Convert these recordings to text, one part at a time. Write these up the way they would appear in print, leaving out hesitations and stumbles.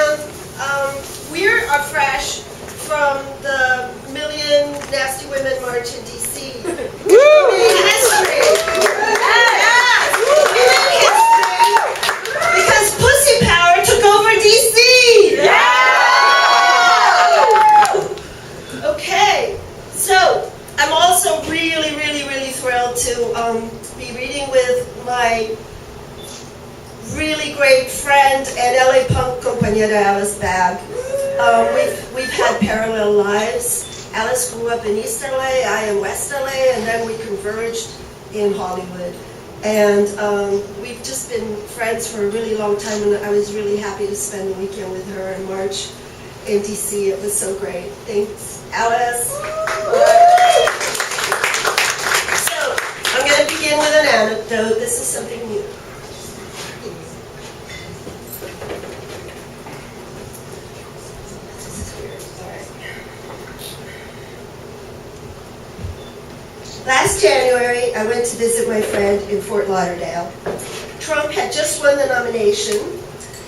and we're fresh from the Million Nasty Women March in D.C. We made history. Yes, we made history because Pussy Power took over D.C. Okay, so I'm also really, really, really thrilled to be reading with my really great friend and LA punk compañera Alice Bagg. We've had parallel lives. Alice grew up in East LA, I in West LA, and then we converged in Hollywood. And we've just been friends for a really long time, and I was really happy to spend the weekend with her in March in DC. It was so great. Thanks, Alice. So, I'm going to begin with an anecdote. This is something new. Last January, I went to visit my friend in Fort Lauderdale. Trump had just won the nomination.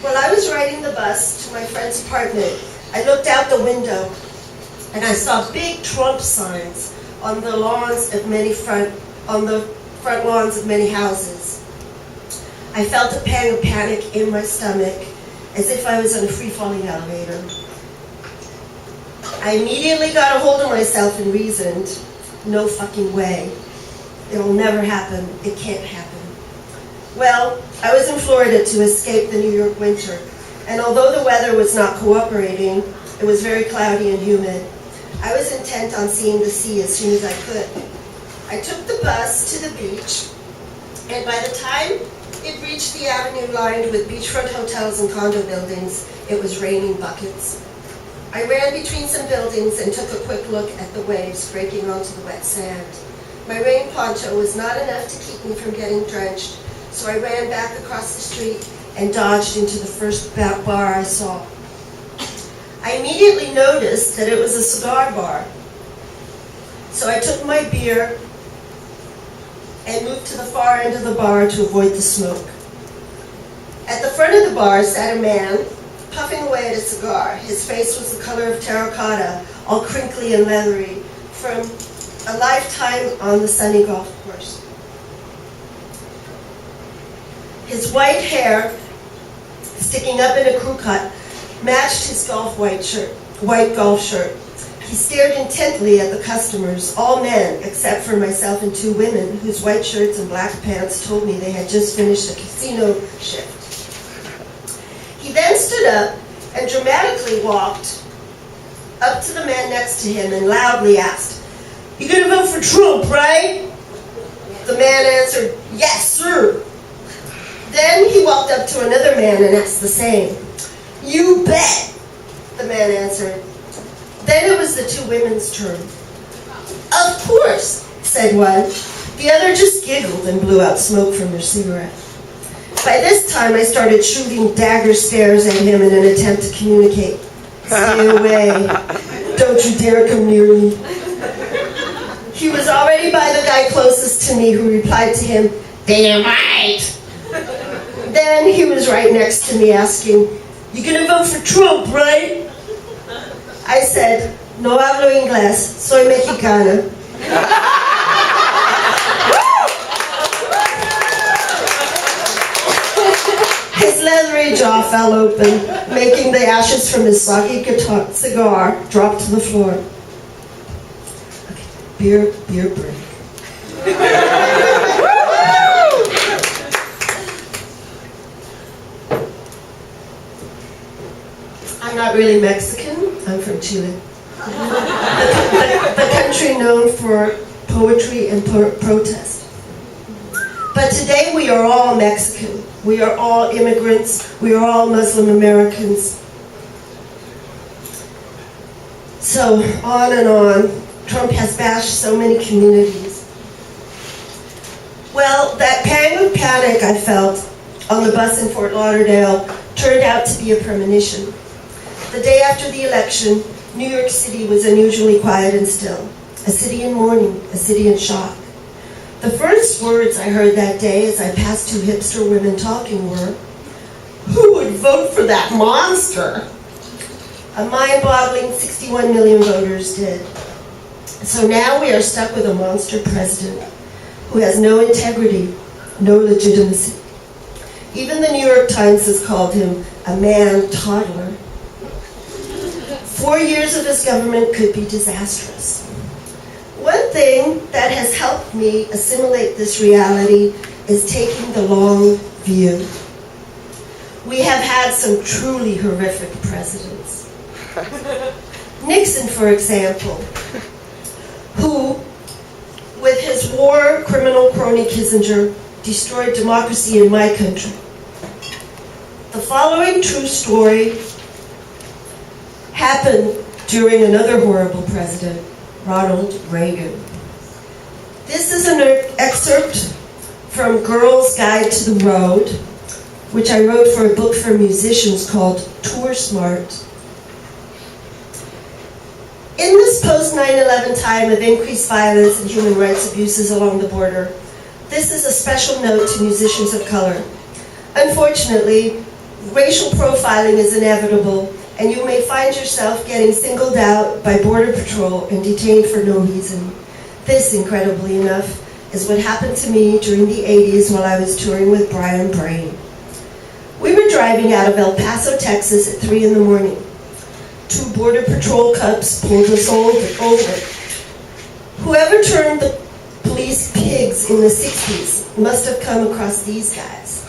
While I was riding the bus to my friend's apartment, I looked out the window and I saw big Trump signs on the lawns of front lawns of many houses. I felt a pang of panic in my stomach, as if I was on a free-falling elevator. I immediately got a hold of myself and reasoned, no fucking way. It'll never happen. It can't happen. Well, I was in Florida to escape the New York winter, and although the weather was not cooperating, it was very cloudy and humid. I was intent on seeing the sea as soon as I could. I took the bus to the beach, and by the time it reached the avenue lined with beachfront hotels and condo buildings, it was raining buckets. I ran between some buildings and took a quick look at the waves breaking onto the wet sand. My rain poncho was not enough to keep me from getting drenched, so I ran back across the street and dodged into the first bar I saw. I immediately noticed that it was a cigar bar. So I took my beer and moved to the far end of the bar to avoid the smoke. At the front of the bar sat a man, puffing away at a cigar. His face was the color of terracotta, all crinkly and leathery, from a lifetime on the sunny golf course. His white hair, sticking up in a crew cut, matched his white golf shirt. He stared intently at the customers, all men except for myself and two women whose white shirts and black pants told me they had just finished a casino shift. He then stood up and dramatically walked up to the man next to him and loudly asked, "You gonna vote for Trump, right?" The man answered, "Yes, sir." Then he walked up to another man and asked the same. "You bet," the man answered. Then it was the two women's turn. "Of course," said one. The other just giggled and blew out smoke from their cigarette. By this time, I started shooting dagger stares at him in an attempt to communicate. "Stay away. Don't you dare come near me." He was already by the guy closest to me, who replied to him, "Damn right." Then he was right next to me asking, "You gonna vote for Trump, right?" I said, "No hablo inglés, soy mexicana." His leathery jaw fell open, making the ashes from his soggy cigar drop to the floor. Okay, beer break. I'm not really Mexican. I'm from Chile. The country known for poetry and protest. But today we are all Mexican. We are all immigrants. We are all Muslim Americans. So on and on. Trump has bashed so many communities. Well, that pang of panic I felt on the bus in Fort Lauderdale turned out to be a premonition. The day after the election, New York City was unusually quiet and still. A city in mourning, a city in shock. The first words I heard that day as I passed two hipster women talking were, Who would vote for that monster? A mind-boggling 61 million voters did. So now we are stuck with a monster president who has no integrity, no legitimacy. Even the New York Times has called him a man-toddler. 4 years of his government could be disastrous. One thing that has helped me assimilate this reality is taking the long view. We have had some truly horrific presidents. Nixon, for example, who, with his war criminal crony Kissinger, destroyed democracy in my country. The following true story happened during another horrible president, Ronald Reagan. This is an excerpt from Girl's Guide to the Road, which I wrote for a book for musicians called Tour Smart. In this post-9/11 time of increased violence and human rights abuses along the border, this is a special note to musicians of color. Unfortunately, racial profiling is inevitable, and you may find yourself getting singled out by Border Patrol and detained for no reason. This, incredibly enough, is what happened to me during the 80s while I was touring with Brian Brain. We were driving out of El Paso, Texas at 3 in the morning. 2 Border Patrol cops pulled us over. Whoever turned the police pigs in the 60s must have come across these guys.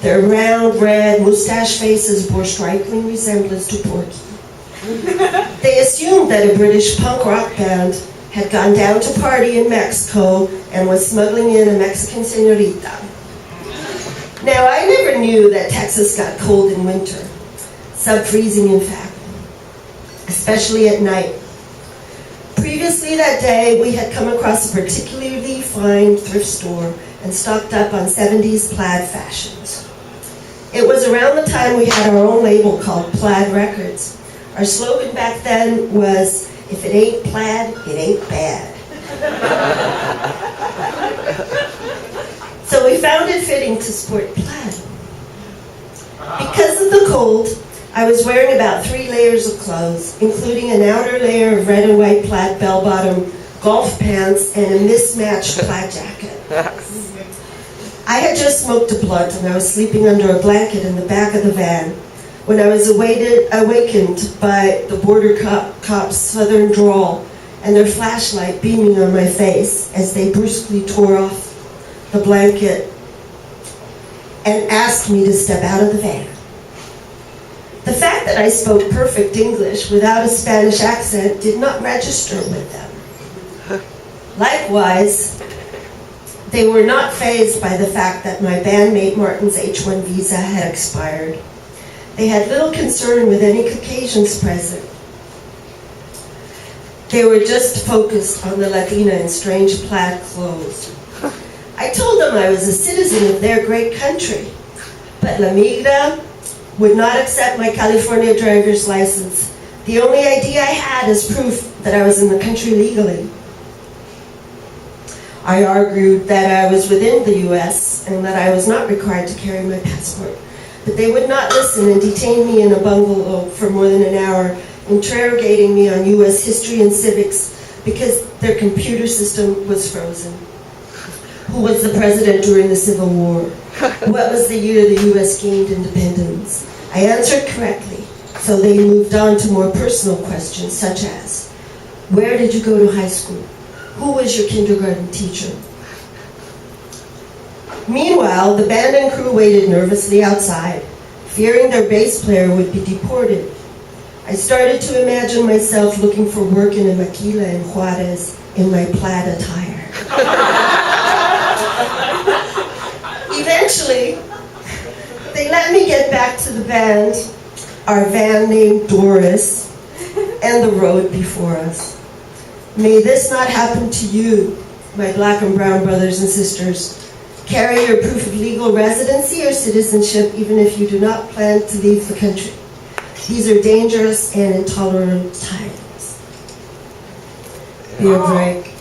Their round, red, mustache faces bore striking resemblance to Porky. They assumed that a British punk rock band had gone down to party in Mexico and was smuggling in a Mexican señorita. Now, I never knew that Texas got cold in winter, sub-freezing in fact, especially at night. Previously that day, we had come across a particularly fine thrift store and stocked up on 70s plaid fashions. It was around the time we had our own label called Plaid Records. Our slogan back then was, if it ain't plaid, it ain't bad. So we found it fitting to sport plaid. Because of the cold, I was wearing about 3 layers of clothes, including an outer layer of red and white plaid bell-bottom, golf pants, and a mismatched plaid jacket. I had just smoked a blunt and I was sleeping under a blanket in the back of the van when I was awakened by the border cops' southern drawl and their flashlight beaming on my face as they brusquely tore off the blanket and asked me to step out of the van. The fact that I spoke perfect English without a Spanish accent did not register with them. Likewise, they were not fazed by the fact that my bandmate Martin's H-1 visa had expired. They had little concern with any Caucasians present. They were just focused on the Latina in strange plaid clothes. I told them I was a citizen of their great country, but La Migra would not accept my California driver's license, the only ID I had as proof that I was in the country legally. I argued that I was within the U.S. and that I was not required to carry my passport, but they would not listen and detained me in a bungalow for more than an hour, interrogating me on U.S. history and civics because their computer system was frozen. Who was the president during the Civil War? What was the year the U.S. gained independence? I answered correctly, so they moved on to more personal questions, such as, where did you go to high school? Who was your kindergarten teacher? Meanwhile, the band and crew waited nervously outside, fearing their bass player would be deported. I started to imagine myself looking for work in a maquila in Juarez in my plaid attire. Eventually, they let me get back to the band, our van named Doris, and the road before us. May this not happen to you, my black and brown brothers and sisters. Carry your proof of legal residency or citizenship even if you do not plan to leave the country. These are dangerous and intolerant times. Beer break.